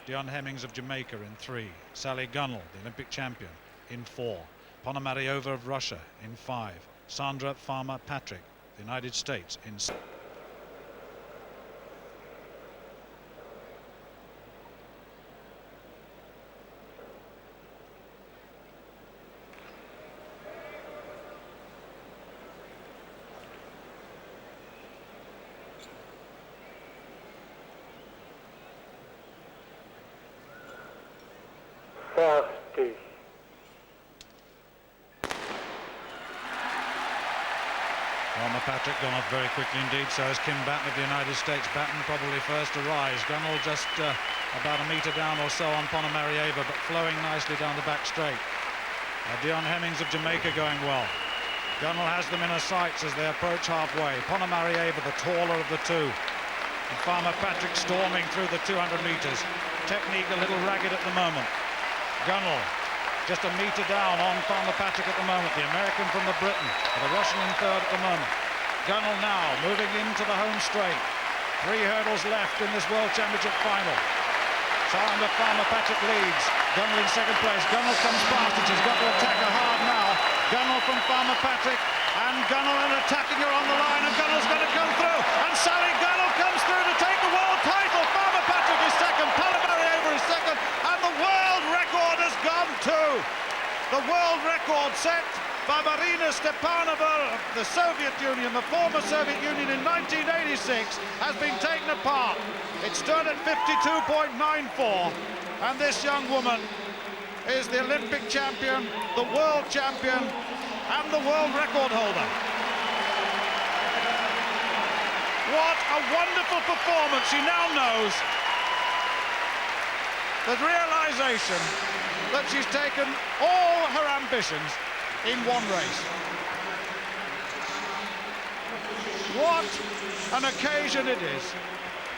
Dion Hemmings of Jamaica in 3. Sally Gunnell, the Olympic champion, in 4. Ponomariova of Russia in 5. Sandra Farmer-Patrick, the United States, in 6. Farmer-Patrick gone off very quickly indeed, so is Kim Batten of the United States. Batten probably first to rise. Gunnell just about a metre down or so on Ponomariova, but flowing nicely down the back straight. Dion Hemmings of Jamaica going well. Gunnell has them in her sights as they approach halfway. Ponomariova, the taller of the two. And Farmer-Patrick storming through the 200 metres. Technique a little ragged at the moment. Gunnell just a metre down on Farmer-Patrick at the moment, the American from the Britain, the Russian in 3rd at the moment. Gunnell now moving into the home straight. 3 hurdles left in this World Championship final. Sandra Farmer-Patrick leads. Gunnell in 2nd place. Gunnell comes past and she's got to attack her hard now. Gunnell from Farmer-Patrick, and Gunnell attacking her on the line, and Gunnell's going to come through, and Sally Gunnell comes through to take the world title. Farmer-Patrick is 2nd, Ponomariova is 2nd, and the world record has gone too. The world record set by Marina Stepanova of the Soviet Union, the former Soviet Union, in 1986, has been taken apart. It stood at 52.94, and this young woman is the Olympic champion, the world champion, and the world record holder. What a wonderful performance. She now knows the realization that she's taken all her ambitions in one race. What an occasion it is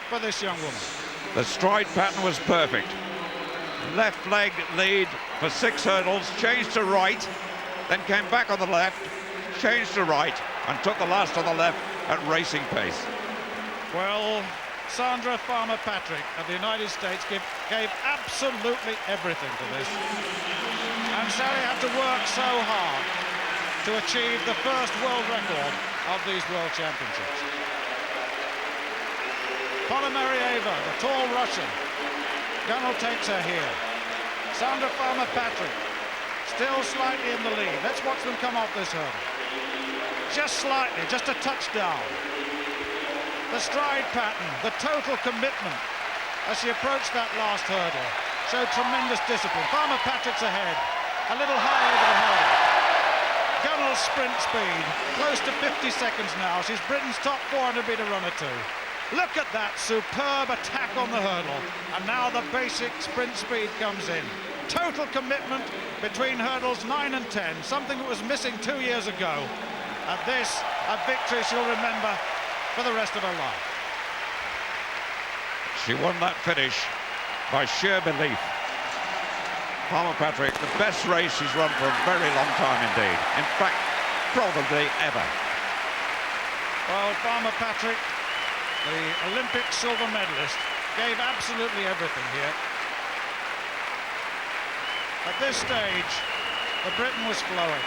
for this young woman. The stride pattern was perfect. Left leg lead for 6 hurdles, changed to right, then came back on the left, changed to right, and took the last on the left at racing pace. Well, Sandra Farmer-Patrick of the United States gave absolutely everything to this. And Sally had to work so hard to achieve the first world record of these World Championships. Ponomariova, the tall Russian. Gunnell takes her here. Sandra Farmer-Patrick still slightly in the lead. Let's watch them come off this hurdle. Just slightly, just a touchdown. The stride pattern, the total commitment as she approached that last hurdle showed tremendous discipline. Farmer-Patrick's ahead, a little high over the hurdle. Gunnell's sprint speed, close to 50 seconds now. She's Britain's top 400-metre runner too. Look at that superb attack on the hurdle, and now the basic sprint speed comes in. Total commitment between hurdles 9 and 10, something that was missing 2 years ago. And this, a victory she'll remember for the rest of her life. She won that finish by sheer belief. Farmer-Patrick, the best race she's run for a very long time indeed. In fact, probably ever. Well, Farmer-Patrick, the Olympic silver medalist, gave absolutely everything here. At this stage, the Britain was flowing.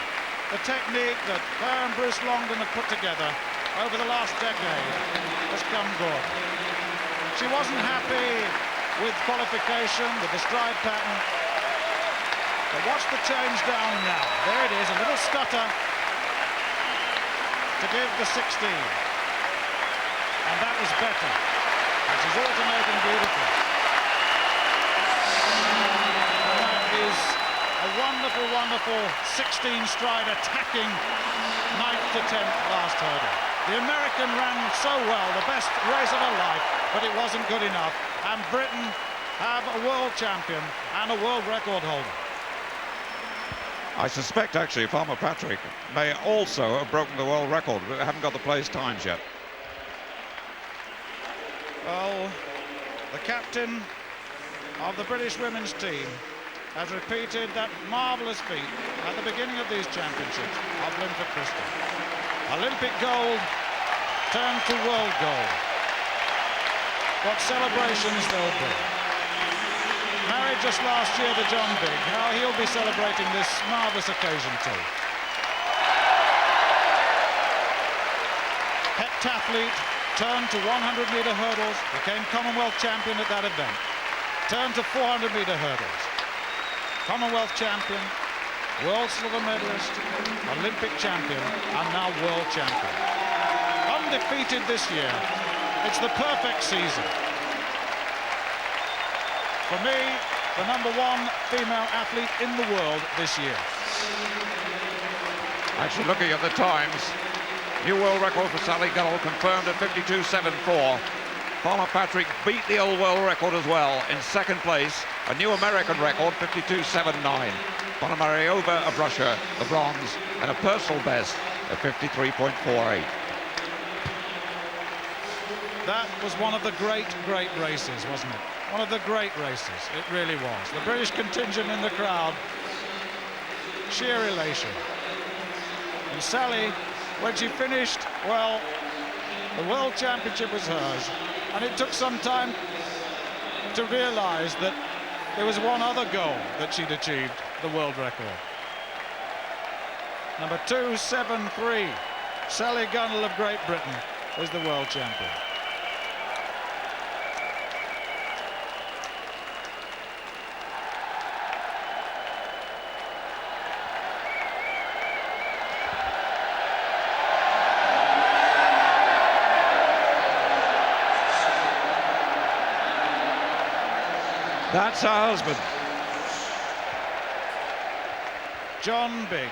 The technique that her and Bruce Longdon had put together over the last decade has come good. She wasn't happy with qualification, with the stride pattern. But watch the change down now. There it is, a little stutter to give the 16. And that was better. And she's alternating beautifully. And that is a wonderful, wonderful 16 stride attacking 9th to 10th last hurdle. The American ran so well, the best race of her life, but it wasn't good enough. And Britain have a world champion and a world record holder. I suspect actually Farmer-Patrick may also have broken the world record, but haven't got the place times yet. Well, the captain of the British women's team has repeated that marvellous feat at the beginning of these championships of Linford Bristol. Olympic gold turned to world gold. What celebrations there'll be. just last year to John Bigg. How he'll be celebrating this marvellous occasion too. Heptathlete, turned to 100-metre hurdles, became Commonwealth champion at that event. Turned to 400-metre hurdles. Commonwealth champion, world silver medalist, Olympic champion, and now world champion. Undefeated this year. It's the perfect season. For me, the #1 female athlete in the world this year. Actually, looking at the times, new world record for Sally Gunnell confirmed at 52.74. Palmer Patrick beat the old world record as well in second place. A new American record, 52.79. Ponomaryova of Russia, the bronze, and a personal best of 53.48. That was one of the great races, wasn't it? One of the great races, it really was. The British contingent in the crowd, sheer elation. And Sally, when she finished, well, the World Championship was hers. And it took some time to realise that there was one other goal that she'd achieved, the world record. Number 273, Sally Gunnell of Great Britain is the world champion. That's her husband. John Bigg,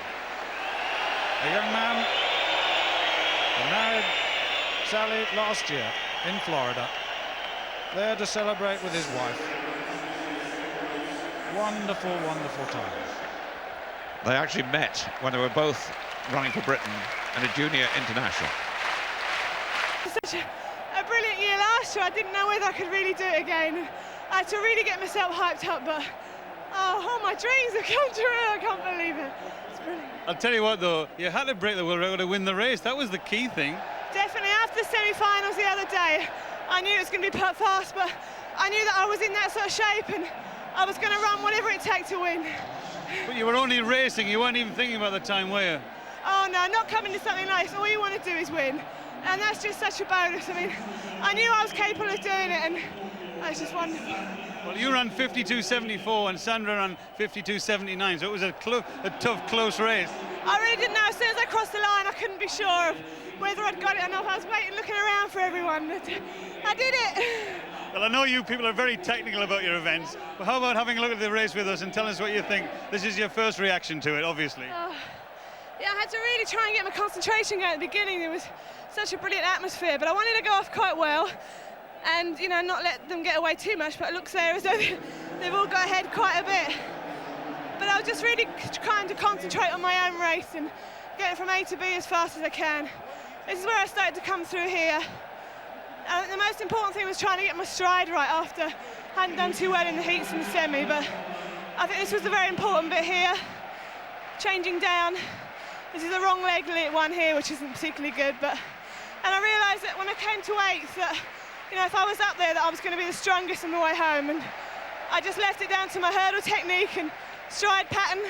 a young man who married Sally last year in Florida, there to celebrate with his wife. Wonderful, wonderful time. They actually met when they were both running for Britain and a junior international. Such a brilliant year last year. I didn't know whether I could really do it again. I had to really get myself hyped up, but all my dreams have come true. I can't believe it. It's brilliant. I'll tell you what, though, you had to break the world record to win the race. That was the key thing. Definitely. After the semi-finals the other day, I knew it was going to be fast, but I knew that I was in that sort of shape and I was going to run whatever it takes to win. But you were only racing. You weren't even thinking about the time, were you? Oh, no, not coming to something like this. All you want to do is win. And that's just such a bonus. I mean, I knew I was capable of doing it, and it's just wonderful. Well, you ran 52.74 and Sandra ran 52.79, so it was a tough, close race. I really didn't know. As soon as I crossed the line, I couldn't be sure of whether I'd got it or not. I was waiting, looking around for everyone. I did it. Well, I know you people are very technical about your events, but how about having a look at the race with us and tell us what you think? This is your first reaction to it, obviously. Yeah, I had to really try and get my concentration going at the beginning. There was such a brilliant atmosphere, but I wanted to go off quite well and, you know, not let them get away too much, but it looks there as though they've all got ahead quite a bit. But I was just really trying to concentrate on my own race and get it from A to B as fast as I can. This is where I started to come through here. The most important thing was trying to get my stride right after I hadn't done too well in the heats and the semi, but I think this was the very important bit here. Changing down. This is the wrong leg one here, which isn't particularly good, and I realised that when I came to 8th that, you know, if I was up there, that I was going to be the strongest on the way home, and I just left it down to my hurdle technique and stride pattern.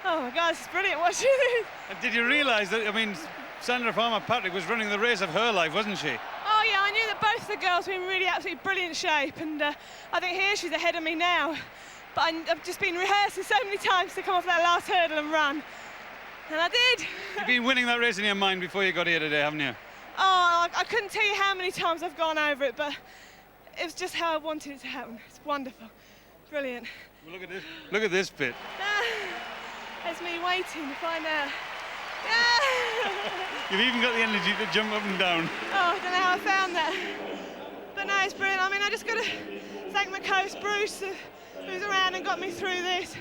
Oh my God, it's brilliant watching this. And did you realise that, I mean, Sandra Palmer-Patrick was running the race of her life, wasn't she? Oh yeah, I knew that both the girls were in really absolutely brilliant shape, and I think here she's ahead of me now. But I've just been rehearsing so many times to come off that last hurdle and run. And I did. You've been winning that race in your mind before you got here today, haven't you? Oh, I couldn't tell you how many times I've gone over it, but it was just how I wanted it to happen. It's wonderful. Brilliant. Well, look at this. Look at this bit. It's me waiting to find out. You've even got the energy to jump up and down. Oh, I don't know how I found that. But no, it's brilliant. I mean, I just got to thank my coach, Bruce, who's around and got me through this.